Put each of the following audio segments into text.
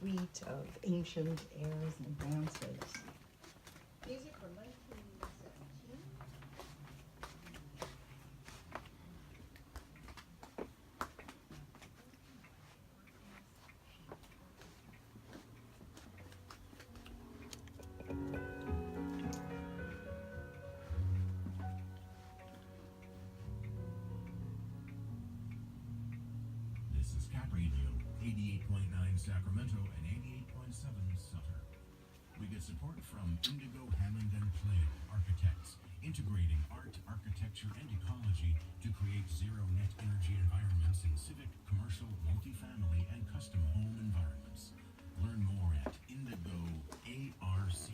suite of ancient airs and dances. These are from 1917. This is Cap Radio, 88.9 Sacramento and 88.7 Sutter. We get support from Indigo Hammond and Playo Architects, integrating art, architecture, and ecology to create zero-net energy environments in civic, commercial, multifamily, and custom home environments. Learn more at Indigo ARCH.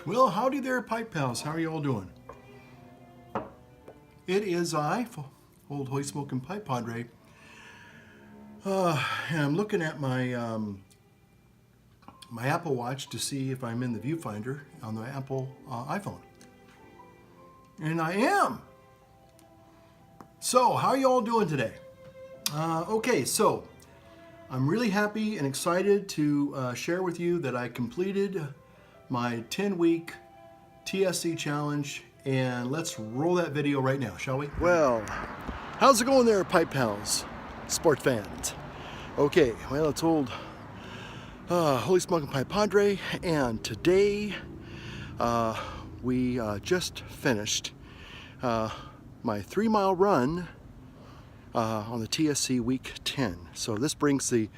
Well, howdy there, Pipe Pals. How are you all doing? It is I, Old Hoy Smoking Pipe Padre. And I'm looking at my my Apple Watch to see if I'm in the viewfinder on the Apple iPhone. And I am! So, how are you all doing today? Okay, so I'm really happy and excited to share with you that I completed my 10-week TSC challenge, and let's roll that video right now, shall we? Well, how's it going there, Pipe Pals, sport fans? Okay, well, it's old Holy Smoking Pipe Padre, and today we just finished my 3-mile run on the TSC week 10. So this brings the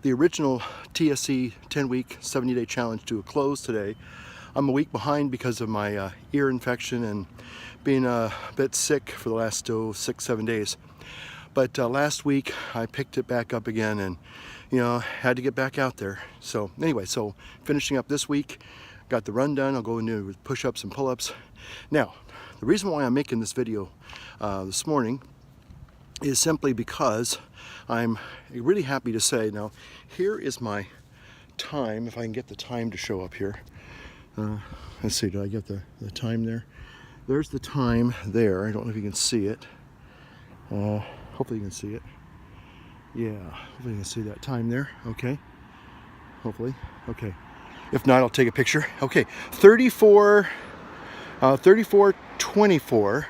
original TSC 10-week 70-day challenge to a close today. I'm a week behind because of my ear infection and being a bit sick for the last 6-7 days. But last week I picked it back up again and, you know, had to get back out there. So anyway, so finishing up this week, got the run done. I'll go into with push-ups and pull-ups. Now, the reason why I'm making this video this morning is simply because I'm really happy to say, now here is my time, if I can get the time to show up here. Let's see, did I get the time there? There's the time there. I don't know if you can see it. Hopefully you can see it. Yeah, hopefully you can see that time there. Okay, hopefully. Okay, if not, I'll take a picture. Okay, 34:24.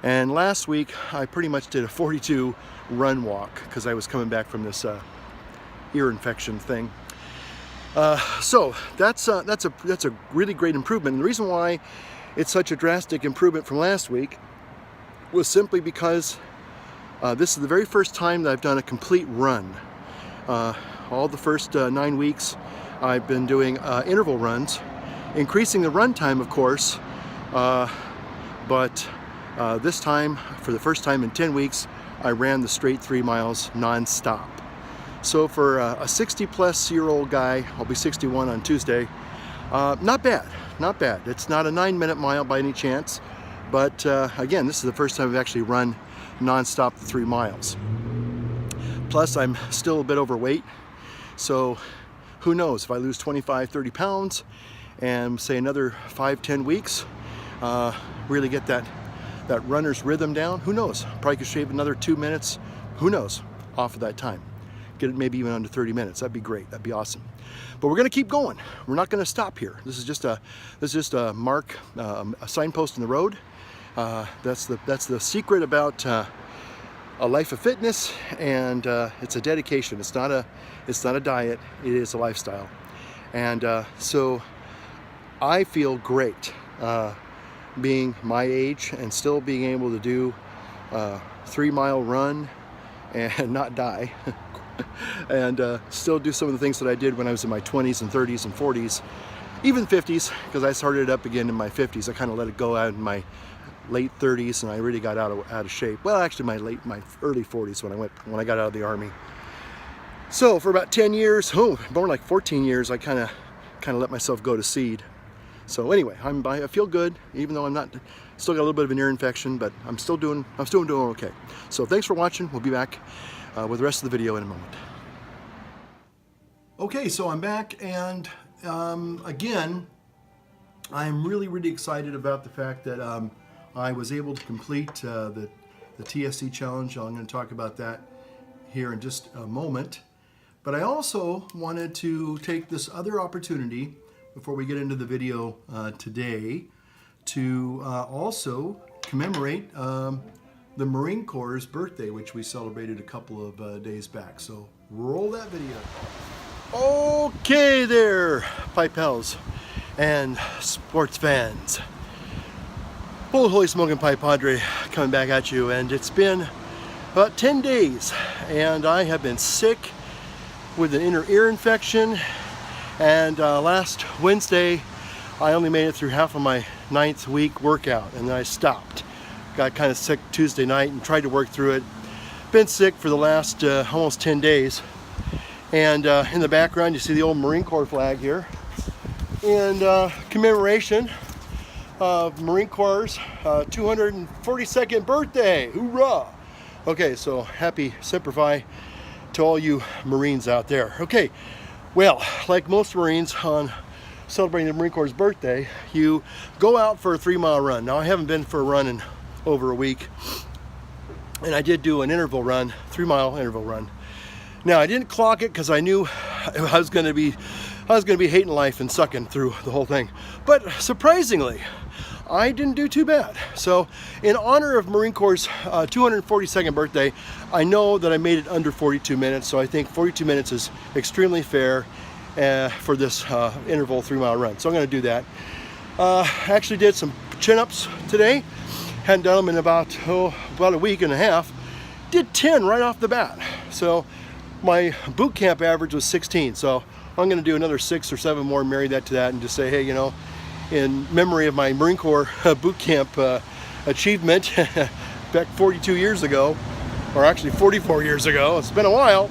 And last week I pretty much did a 42 run walk because I was coming back from this ear infection thing. So that's a really great improvement. And the reason why it's such a drastic improvement from last week was simply because this is the very first time that I've done a complete run. All the first 9 weeks I've been doing interval runs, increasing the run time, of course, but this time, for the first time in 10 weeks, I ran the straight 3 miles non-stop. So for a 60-plus-year-old guy, I'll be 61 on Tuesday, not bad, not bad. It's not a 9-minute mile by any chance, but again, this is the first time I've actually run non-stop the 3 miles. Plus, I'm still a bit overweight, so who knows, if I lose 25, 30 pounds and say another 5-10 weeks, really get that runner's rhythm down, who knows? Probably could shave another 2 minutes, who knows, off of that time. Get it maybe even under 30 minutes. That'd be great. That'd be awesome. But we're going to keep going. We're not going to stop here. This is just a mark, a signpost in the road. That's the secret about a life of fitness, and it's a dedication. It's not a diet. It is a lifestyle. And so I feel great being my age and still being able to do a 3-mile run and not die. And still do some of the things that I did when I was in my 20s and 30s and 40s, even 50s, because I started it up again in my 50s. I kind of let it go out in my late 30s, and I really got out of shape. Well, actually, my early 40s when I got out of the Army. So for about 10 years, more like 14 years, I kind of let myself go to seed. So anyway, I feel good, even though still got a little bit of an ear infection, but I'm still doing okay. So thanks for watching. We'll be back with the rest of the video in a moment. Okay, so I'm back, and again, I'm really excited about the fact that I was able to complete the TSC challenge. I'm going to talk about that here in just a moment. But I also wanted to take this other opportunity before we get into the video today to also commemorate the Marine Corps' birthday, which we celebrated a couple of days back. So roll that video. Okay there, pipe pals and sports fans. Full Holy Smoking Pipe Padre coming back at you, and it's been about 10 days and I have been sick with an inner ear infection, and last Wednesday I only made it through half of my 9th week workout, and then I stopped. Got kind of sick Tuesday night and tried to work through it. Been sick for the last almost 10 days. And in the background you see the old Marine Corps flag here. And commemoration of Marine Corps' 242nd birthday. Hoorah! Okay, so happy Semper Fi to all you Marines out there. Okay, well, like most Marines on celebrating the Marine Corps' birthday, you go out for a 3-mile run. Now, I haven't been for a run in over a week, and I did do an interval run, 3-mile interval run. Now, I didn't clock it because I knew I was going to be hating life and sucking through the whole thing. But surprisingly, I didn't do too bad. So in honor of Marine Corps' 242nd birthday, I know that I made it under 42 minutes. So I think 42 minutes is extremely fair for this interval 3-mile run. So I'm going to do that. I actually did some chin-ups today. Hadn't done them in about a week and a half. Did 10 right off the bat. So my boot camp average was 16. So I'm going to do another 6 or 7 more, marry that to that, and just say, hey, you know, in memory of my Marine Corps boot camp achievement back 42 years ago, or actually 44 years ago. It's been a while.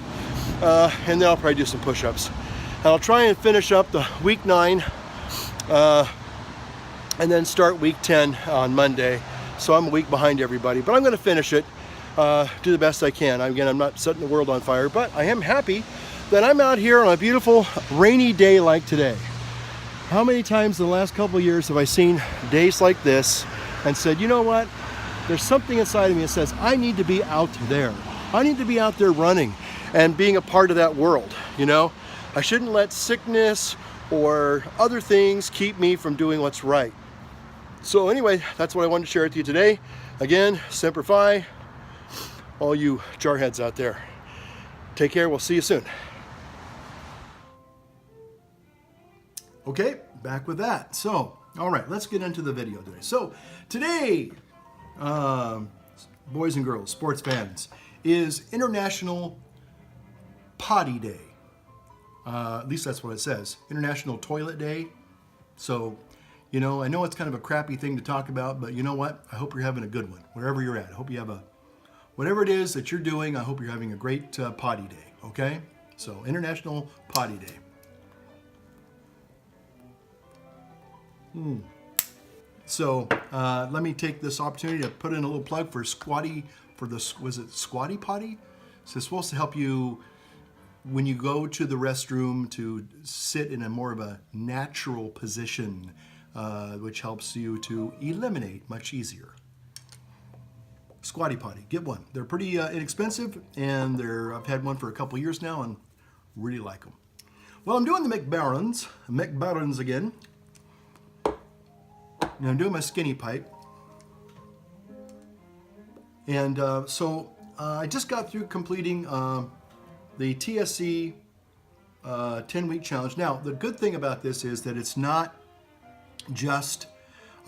And then I'll probably do some push-ups. And I'll try and finish up the week 9 and then start week 10 on Monday. So I'm a week behind everybody, but I'm going to finish it, do the best I can. Again, I'm not setting the world on fire, but I am happy that I'm out here on a beautiful rainy day like today. How many times in the last couple of years have I seen days like this and said, you know what, there's something inside of me that says I need to be out there. I need to be out there running and being a part of that world, you know. I shouldn't let sickness or other things keep me from doing what's right. So anyway, that's what I wanted to share with you today. Again, Semper Fi, all you jarheads out there. Take care, we'll see you soon. Okay, back with that. So, all right, let's get into the video today. So, today, boys and girls, sports fans, is International Potty Day. At least that's what it says. International Toilet Day. So, you know, I know it's kind of a crappy thing to talk about, but you know what? I hope you're having a good one, wherever you're at. I hope you have whatever it is that you're doing, I hope you're having a great potty day, okay? So, International Potty Day. So let me take this opportunity to put in a little plug for Squatty, was it Squatty Potty? So it's supposed to help you when you go to the restroom to sit in a more of a natural position, which helps you to eliminate much easier. Squatty Potty, get one. They're pretty inexpensive, and I've had one for a couple years now and really like them. Well, I'm doing the McBarons again. Now I'm doing my skinny pipe. And so I just got through completing the TSC 10-week challenge. Now, the good thing about this is that it's not just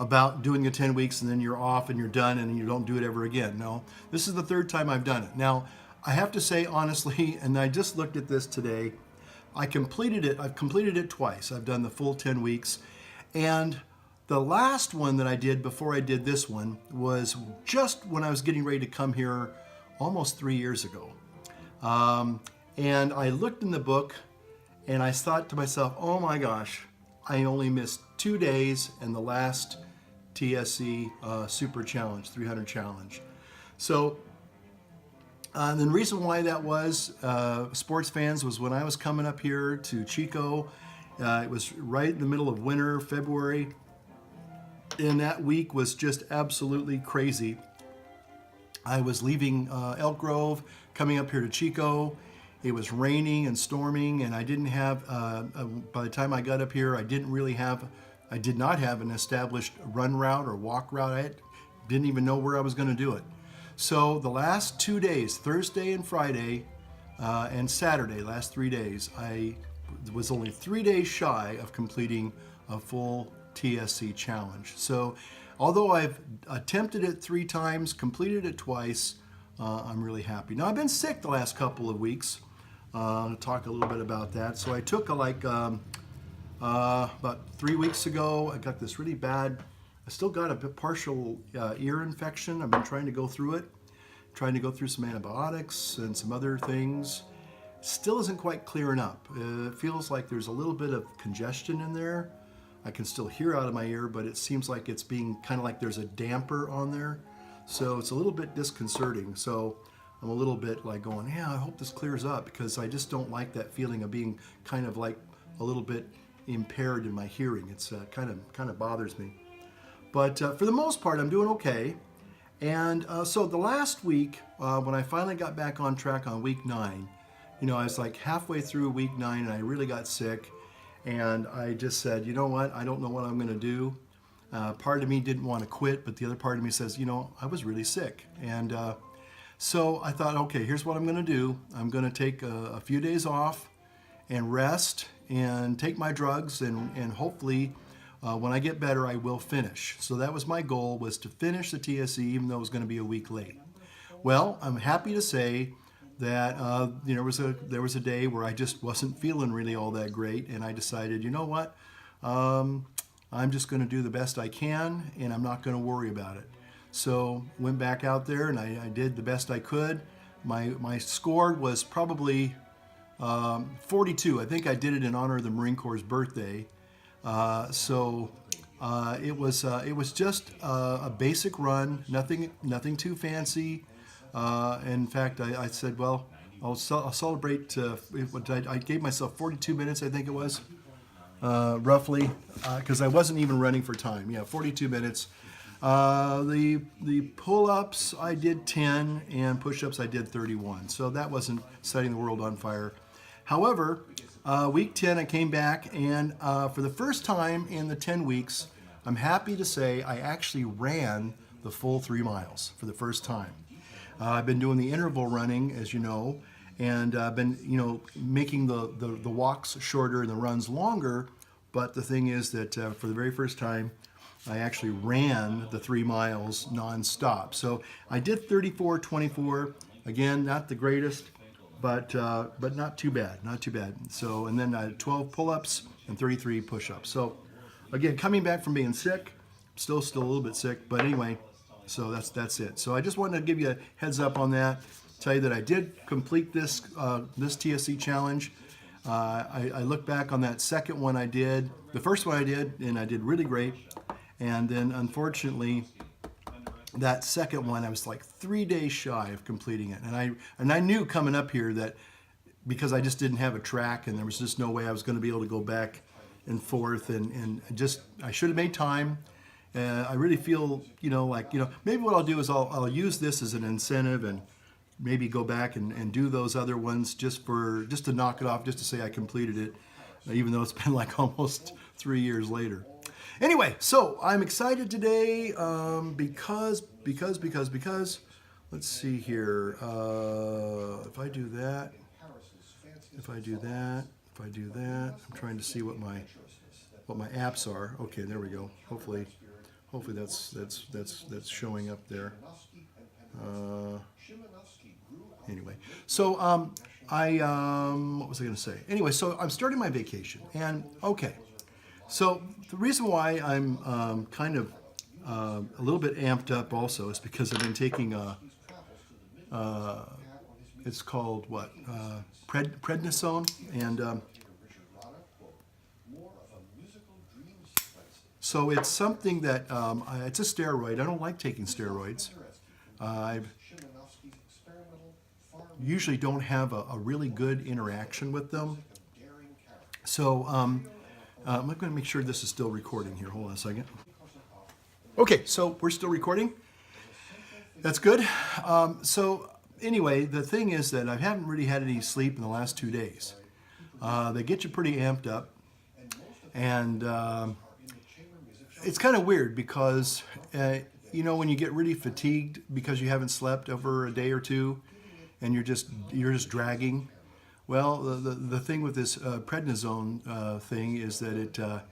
about doing the 10 weeks and then you're off and you're done and you don't do it ever again. No, this is the 3rd time I've done it. Now, I have to say honestly, and I just looked at this today, I've completed it twice. I've done the full 10 weeks. And the last one that I did before I did this one was just when I was getting ready to come here almost 3 years ago. And I looked in the book and I thought to myself, oh my gosh, I only missed 2 days and the last TSC Super Challenge, 300 Challenge. So, and the reason why that was, sports fans, was when I was coming up here to Chico. It was right in the middle of winter, February, and that week was just absolutely crazy. I was leaving Elk Grove, coming up here to Chico. It was raining and storming, and I didn't have, by the time I got up here, I did not have an established run route or walk route. I didn't even know where I was going to do it. So the last 2 days, Thursday and Friday and Saturday, last 3 days, I was only 3 days shy of completing a full TSC challenge. So although I've attempted it 3 times, completed it twice, I'm really happy. Now I've been sick the last couple of weeks. I'll talk a little bit about that. So I took about 3 weeks ago, I got this really bad, I still got a partial ear infection. I've been trying to go through it, trying to go through some antibiotics and some other things. Still isn't quite clearing up. It feels like there's a little bit of congestion in there. I can still hear out of my ear, but it seems like it's being kind of like there's a damper on there. So it's a little bit disconcerting. So I'm a little bit like going, yeah, I hope this clears up, because I just don't like that feeling of being kind of like a little bit impaired in my hearing. It's kind of bothers me. But for the most part, I'm doing okay. And so the last week, when I finally got back on track on week 9, I was like halfway through week 9 and I really got sick. And I just said, you know what, I don't know what I'm going to do. Part of me didn't want to quit, but the other part of me says, I was really sick. And so I thought, okay, here's what I'm going to do. I'm going to take a few days off and rest and take my drugs, and hopefully when I get better, I will finish. So that was my goal, was to finish the TSC, even though it was going to be a week late. Well, I'm happy to say that there was a day where I just wasn't feeling really all that great, and I decided, you know what, I'm just going to do the best I can, and I'm not going to worry about it. So went back out there, and I did the best I could. My score was probably 42. I think I did it in honor of the Marine Corps' birthday. So it was just a basic run, nothing too fancy. In fact, I said, well, I'll celebrate. I gave myself 42 minutes, I think it was, roughly, because I wasn't even running for time. Yeah, 42 minutes. The pull-ups I did 10, and push-ups I did 31. So that wasn't setting the world on fire. However, week 10 I came back, and for the first time in the 10 weeks, I'm happy to say I actually ran the full 3 miles for the first time. I've been doing the interval running, as you know, and I've been, making the walks shorter and the runs longer. But the thing is that for the very first time, I actually ran the 3 miles nonstop. So I did 34:24. Again, not the greatest, but not too bad, not too bad. So, and then I had 12 pull-ups and 33 push-ups. So, again, coming back from being sick, still a little bit sick, but anyway. So that's it. So I just wanted to give you a heads up on that. Tell you that I did complete this TSC challenge. I look back on that second one I did, the first one I did, and I did really great. And then unfortunately, that second one I was like 3 days shy of completing it. And I knew coming up here that because I just didn't have a track, and there was just no way I was going to be able to go back and forth, and just I should have made time. I really feel, maybe what I'll do is I'll use this as an incentive and maybe go back and do those other ones just to knock it off, just to say I completed it, even though it's been like almost 3 years later. Anyway, so I'm excited today because let's see here. If I do that, I'm trying to see what my apps are. Okay, there we go. Hopefully that's showing up there. Anyway, so what was I going to say? Anyway, so I'm starting my vacation, and okay, so the reason why I'm kind of a little bit amped up also is because I've been taking it's called what, prednisone, and So it's something that, it's a steroid. I don't like taking steroids. I usually don't have a really good interaction with them. So I'm going to make sure this is still recording here. Hold on a second. Okay, so we're still recording. That's good. So anyway, the thing is that I haven't really had any sleep in the last 2 days. They get you pretty amped up. And it's kind of weird because, you know, when you get really fatigued because you haven't slept over a day or two and you're just dragging. Well, the thing with this prednisone thing is that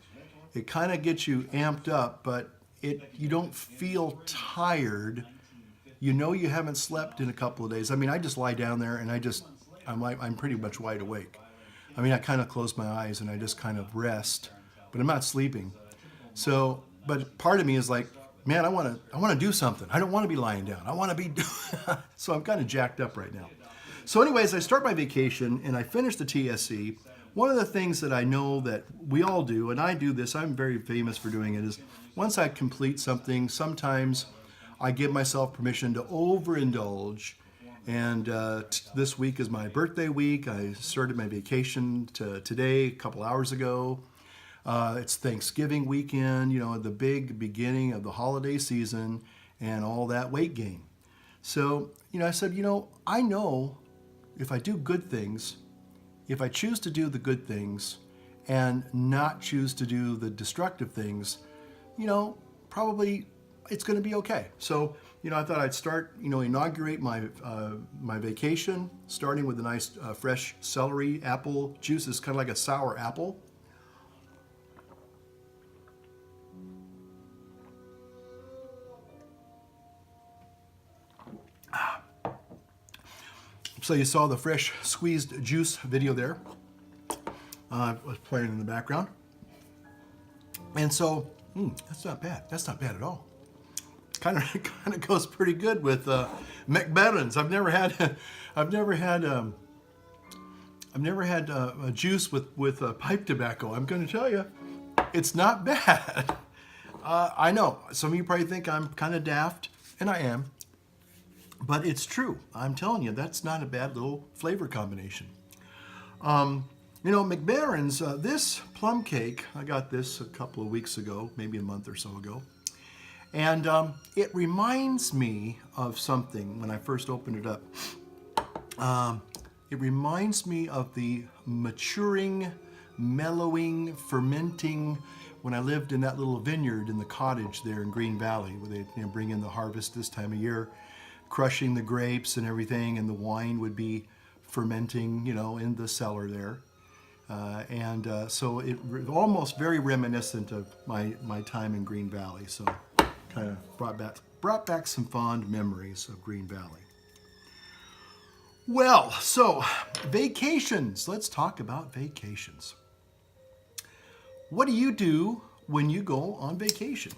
it kind of gets you amped up, but you don't feel tired. You know you haven't slept in a couple of days. I mean, I just lie down there and I'm pretty much wide awake. I mean, I kind of close my eyes and I just kind of rest, but I'm not sleeping. So, but part of me is like, man, I want to do something. I don't want to be lying down. I want to be, so I'm kind of jacked up right now. So anyways, I start my vacation and I finish the TSC. One of the things that I know that we all do, and I do this, I'm very famous for doing it, is once I complete something, sometimes I give myself permission to overindulge. And this week is my birthday week. I started my vacation today, a couple hours ago. It's Thanksgiving weekend, you know, the big beginning of the holiday season and all that weight gain. So, you know, I said, you know, I know if I do good things, if I choose to do the good things and not choose to do the destructive things, you know, probably it's going to be okay. So, you know, I thought I'd start, you know, inaugurate my my vacation, starting with a nice fresh celery apple juice. It's kind of like a sour apple. So you saw the fresh squeezed juice video there. Was playing in the background. And so, that's not bad. That's not bad at all. Kind of goes pretty good with McBaron's. I've never had a juice with pipe tobacco. I'm going to tell you, it's not bad. I know some of you probably think I'm kind of daft, and I am. But it's true. I'm telling you, that's not a bad little flavor combination. You know, McBaron's, this plum cake, I got this a couple of weeks ago, maybe a month or so ago. And it reminds me of something when I first opened it up. It reminds me of the maturing, mellowing, fermenting, when I lived in that little vineyard in the cottage there in Green Valley, where they bring in the harvest this time of year, crushing the grapes and everything, and the wine would be fermenting, you know, in the cellar there. So it almost very reminiscent of my time in Green Valley. So kind of brought back some fond memories of Green Valley. Well, so vacations. Let's talk about vacations. What do you do when you go on vacation?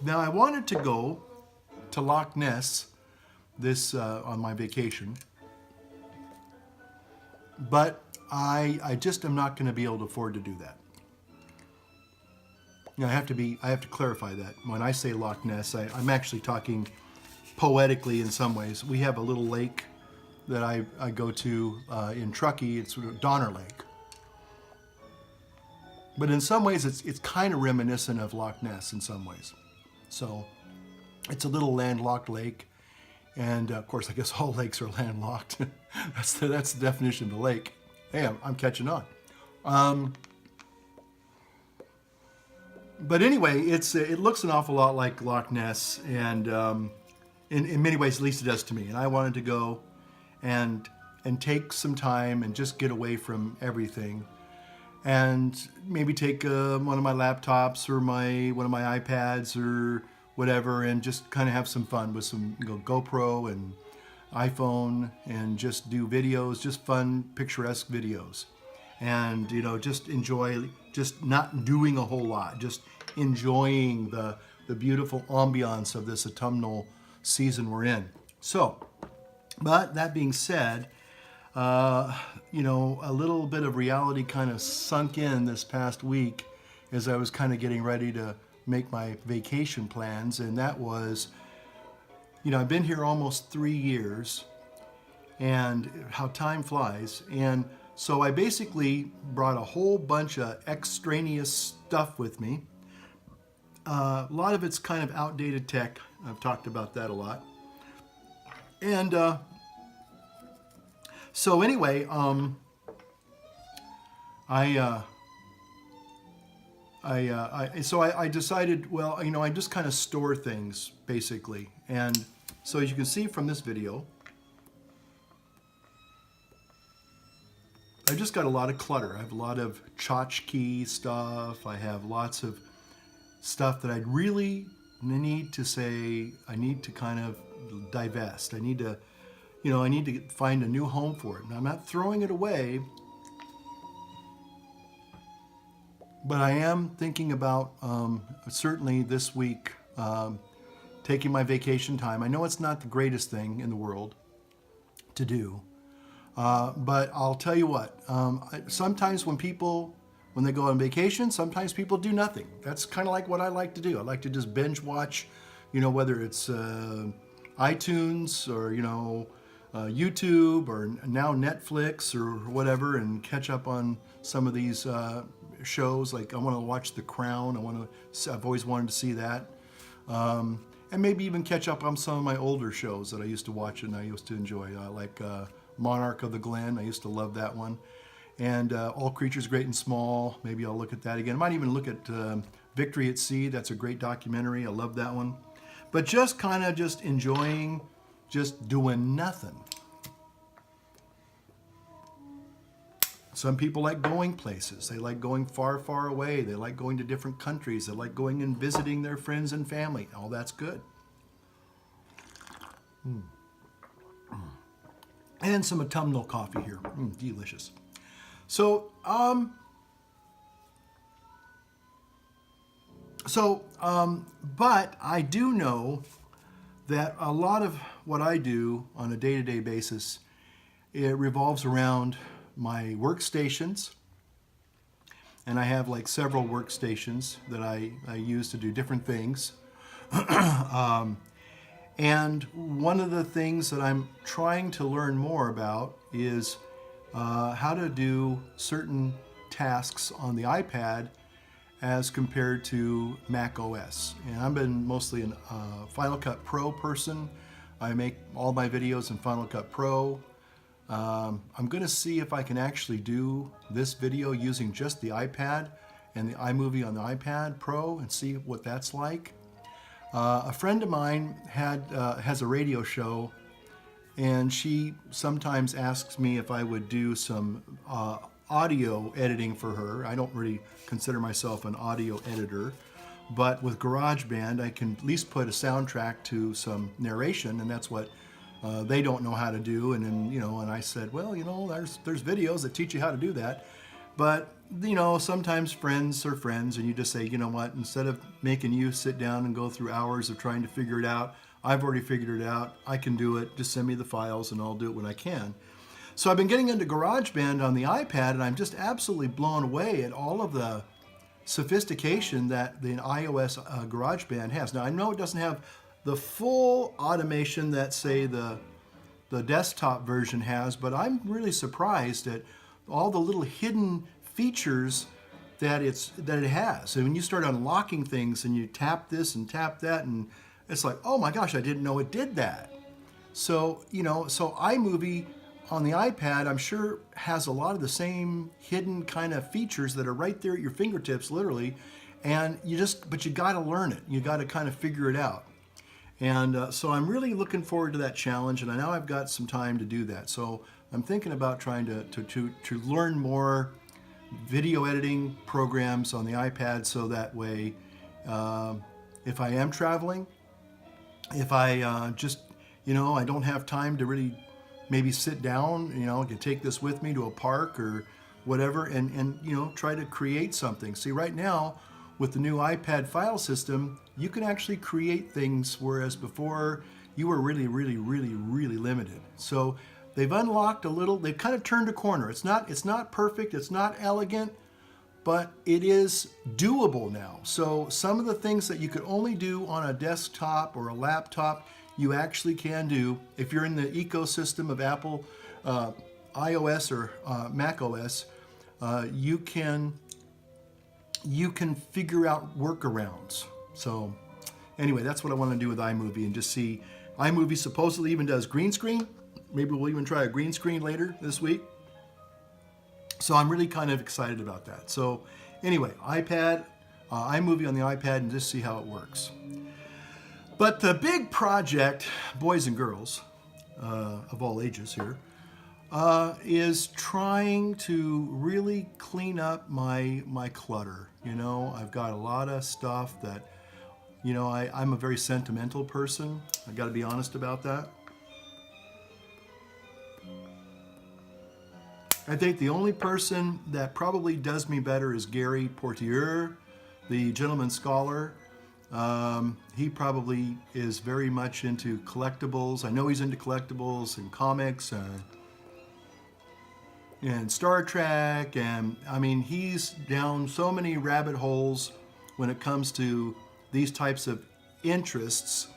Now, I wanted to go to Loch Ness on my vacation, but I just am not going to be able to afford to do that. You know, I have to clarify that. When I say Loch Ness, I'm actually talking poetically in some ways. We have a little lake that I go to in Truckee. It's sort of Donner Lake. But in some ways, it's kind of reminiscent of Loch Ness in some ways. So it's a little landlocked lake. And of course, I guess all lakes are landlocked. That's the definition of a lake. Hey, I'm catching on. But anyway, it looks an awful lot like Loch Ness, and in many ways, at least it does to me. And I wanted to go and take some time and just get away from everything, and maybe take one of my laptops or one of my iPads or whatever, and just kind of have some fun with some GoPro and iPhone, and just do videos, just fun, picturesque videos, and just enjoy, just not doing a whole lot, just enjoying the beautiful ambiance of this autumnal season we're in. So, but that being said, you know, a little bit of reality kind of sunk in this past week as I was kind of getting ready to make my vacation plans. And that was, you know, I've been here almost 3 years, and how time flies. And so I basically brought a whole bunch of extraneous stuff with me. A lot of it's kind of outdated tech. I've talked about that a lot. And so anyway, I decided, well, you know, I just kind of store things basically. And so as you can see from this video, I've just got a lot of clutter. I have a lot of tchotchke stuff. I have lots of stuff that I really need to say, I need to kind of divest. I need to, you know, I need to find a new home for it. And I'm not throwing it away, but I am thinking about certainly this week taking my vacation time. I know it's not the greatest thing in the world to do, but I'll tell you what, sometimes when they go on vacation, sometimes people do nothing. That's kind of like what I like to do. I like to just binge watch, you know, whether it's iTunes or, you know, YouTube or now Netflix or whatever, and catch up on some of these shows. Like I want to watch The Crown. I've always wanted to see that. And maybe even catch up on some of my older shows that I used to watch and I used to enjoy, like Monarch of the Glen. I used to love that one. And All Creatures Great and Small. Maybe I'll look at that again. I might even look at Victory at Sea. That's a great documentary. I love that one. But just kind of just enjoying, just doing nothing. Some people like going places. They like going far, far away. They like going to different countries. They like going and visiting their friends and family. All that's good. And some autumnal coffee here. Delicious. So, but I do know that a lot of what I do on a day-to-day basis, it revolves around my workstations. And I have like several workstations that I use to do different things. And one of the things that I'm trying to learn more about is how to do certain tasks on the iPad as compared to Mac OS. And I've been mostly a Final Cut Pro person. I make all my videos in Final Cut Pro. I'm going to see if I can actually do this video using just the iPad and the iMovie on the iPad Pro and see what that's like. A friend of mine has a radio show, and she sometimes asks me if I would do some audio editing for her. I don't really consider myself an audio editor, but with GarageBand I can at least put a soundtrack to some narration, and that's what they don't know how to do. And then, you know, and I said, well, you know, there's videos that teach you how to do that. But, you know, sometimes friends are friends, and you just say, you know what, instead of making you sit down and go through hours of trying to figure it out, I've already figured it out. I can do it. Just send me the files and I'll do it when I can. So I've been getting into GarageBand on the iPad, and I'm just absolutely blown away at all of the sophistication that the iOS GarageBand has. Now, I know it doesn't have the full automation that, say, the desktop version has, but I'm really surprised at all the little hidden features that it has. And when you start unlocking things and you tap this and tap that, and it's like, oh my gosh, I didn't know it did that. So, you know, so iMovie on the iPad, I'm sure, has a lot of the same hidden kind of features that are right there at your fingertips, literally. And but you got to learn it. You got to kind of figure it out. And so I'm really looking forward to that challenge, and I know I've got some time to do that. So I'm thinking about trying to learn more video editing programs on the iPad, so that way, if I am traveling, if I just, you know, I don't have time to really maybe sit down, you know, I could take this with me to a park or whatever, and you know, try to create something. See, right now, with the new iPad file system, you can actually create things, whereas before you were really limited. So they've unlocked a little, they've kind of turned a corner. It's not perfect, it's not elegant, but it is doable now. So some of the things that you could only do on a desktop or a laptop, you actually can do if you're in the ecosystem of Apple iOS or Mac OS. You can figure out workarounds. So anyway, that's what I want to do with iMovie, and just see. iMovie supposedly even does green screen. Maybe we'll even try a green screen later this week. So I'm really kind of excited about that. So anyway, iPad, iMovie on the iPad, and just see how it works. But the big project, boys and girls of all ages here, is trying to really clean up my clutter. You know, I've got a lot of stuff that, you know, I'm a very sentimental person. I've got to be honest about that. I think the only person that probably does me better is Gary Portier, the gentleman scholar. He probably is very much into collectibles. I know he's into collectibles and comics and Star Trek, and I mean, he's down so many rabbit holes when it comes to these types of interests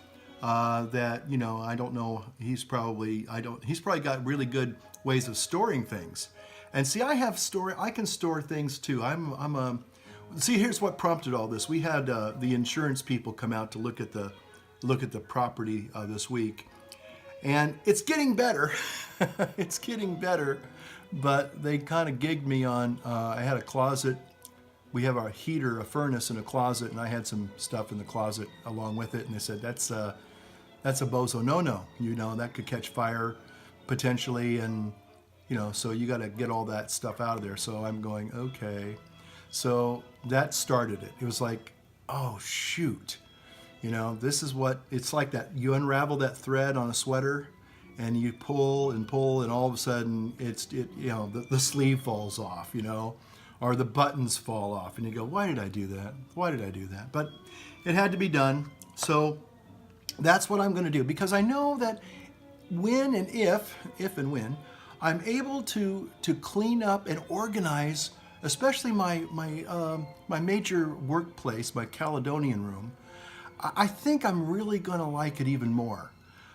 that, you know, I don't know. He's probably got really good ways of storing things. And see, I can store things too. See, here's what prompted all this. We had the insurance people come out to look at the property this week, and it's getting better. It's getting better, but they kind of gigged me on. I had a closet. We have our heater, a furnace, in a closet, and I had some stuff in the closet along with it. And they said that's a bozo no-no. You know, that could catch fire potentially, and you know, so you got to get all that stuff out of there. So I'm going, okay. So that started it. It was like, oh shoot, you know, this is what it's like. That you unravel that thread on a sweater, and you pull and pull, and all of a sudden you know, the sleeve falls off, you know, or the buttons fall off, and you go, why did I do that? Why did I do that? But it had to be done. So that's what I'm going to do, because I know that when and if and when I'm able to clean up and organize, especially my major workplace, my Caledonian room, I think I'm really going to like it even more.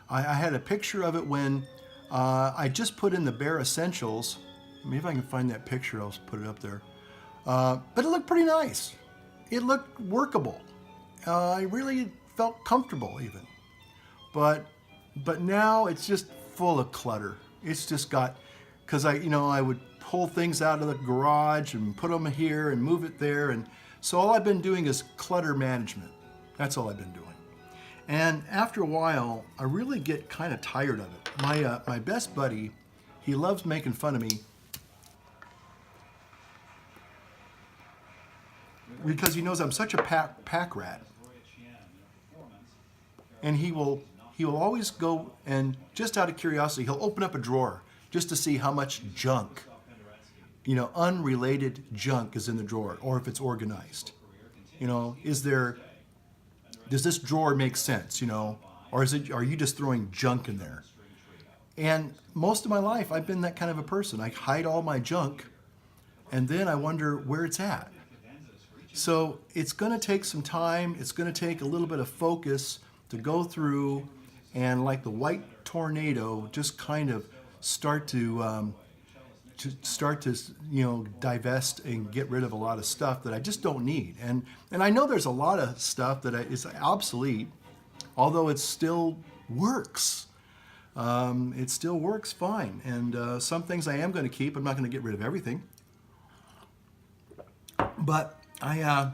I had a picture of it when I just put in the bare essentials. Maybe if I can find that picture, I'll put it up there. But it looked pretty nice. It looked workable. I really felt comfortable even. But now it's just full of clutter. It's just got, because I would pull things out of the garage and put them here and move it there, and so all I've been doing is clutter management. That's all I've been doing. And after a while, I really get kind of tired of it. My best buddy, he loves making fun of me because he knows I'm such a pack rat, and he will always go, and just out of curiosity, he'll open up a drawer just to see how much junk, you know, unrelated junk is in the drawer, or if it's organized. You know, does this drawer make sense, you know, or are you just throwing junk in there? And most of my life, I've been that kind of a person. I hide all my junk, and then I wonder where it's at. So it's going to take some time. It's going to take a little bit of focus to go through and, like the white tornado, just kind of start to you know, divest and get rid of a lot of stuff that I just don't need. And I know there's a lot of stuff that is obsolete, although it still works. It still works fine. And some things I am going to keep. I'm not going to get rid of everything. But I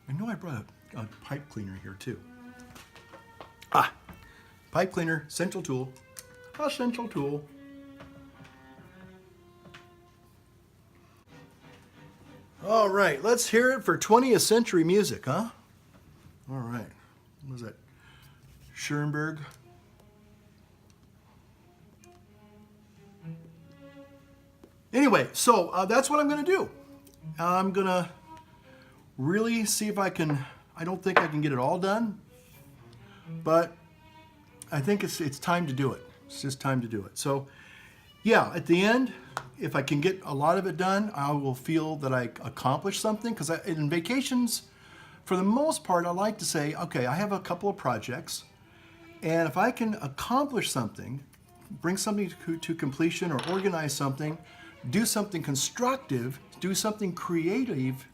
know I brought a pipe cleaner here too. Pipe cleaner, essential tool. Essential tool. All right, let's hear it for 20th century music, huh? All right. What was that? Schoenberg. Anyway, so that's what I'm going to do. I'm going to really see if I don't think I can get it all done, but I think it's time to do it. It's just time to do it. So yeah, at the end, if I can get a lot of it done, I will feel that I accomplished something. Because in vacations, for the most part, I like to say, okay, I have a couple of projects, and if I can accomplish something, bring something to completion, or organize something, do something constructive, do something creative,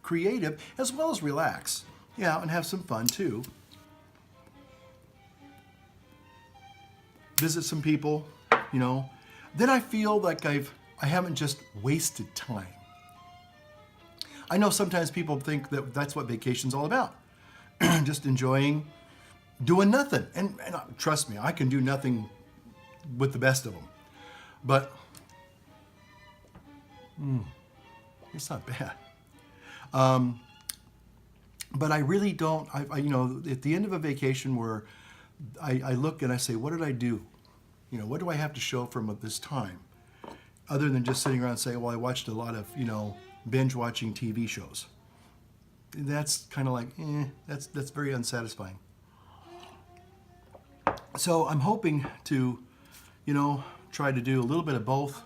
as well as relax. Yeah, and have some fun too. Visit some people, you know. Then I feel like I haven't just wasted time. I know sometimes people think that that's what vacation's all about. Just enjoying doing nothing. And trust me, I can do nothing with the best of them. But it's not bad. But I really don't, you know, at the end of a vacation where I look and I say, what did I do? You know, what do I have to show from this time? Other than just sitting around and saying, well, I watched a lot of, you know, binge watching TV shows. That's kind of like, that's very unsatisfying. So I'm hoping to, you know, try to do a little bit of both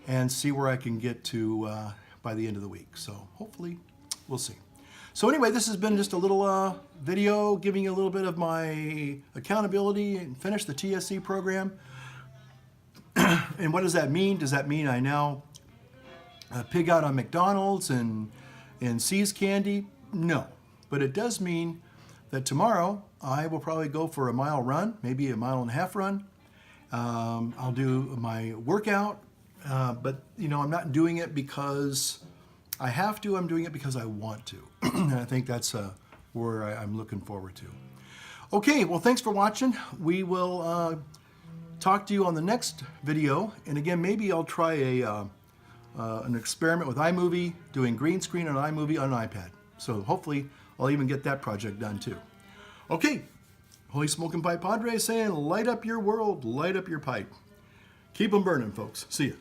and see where I can get to by the end of the week. So hopefully we'll see. So anyway, this has been just a little video giving you a little bit of my accountability and finish the TSC program. And what does that mean? Does that mean I now pig out on McDonald's and See's candy? No. But it does mean that tomorrow I will probably go for a mile run, maybe a 1.5 mile run. I'll do my workout, but you know, I'm not doing it because I have to. I'm doing it because I want to. And I think that's where I'm looking forward to. Okay, well, thanks for watching. We will talk to you on the next video. And again, maybe I'll try an experiment with iMovie, doing green screen on iMovie on an iPad. So hopefully I'll even get that project done too. Okay, Holy Smoking Pipe Padre saying, light up your world, light up your pipe. Keep them burning, folks. See ya.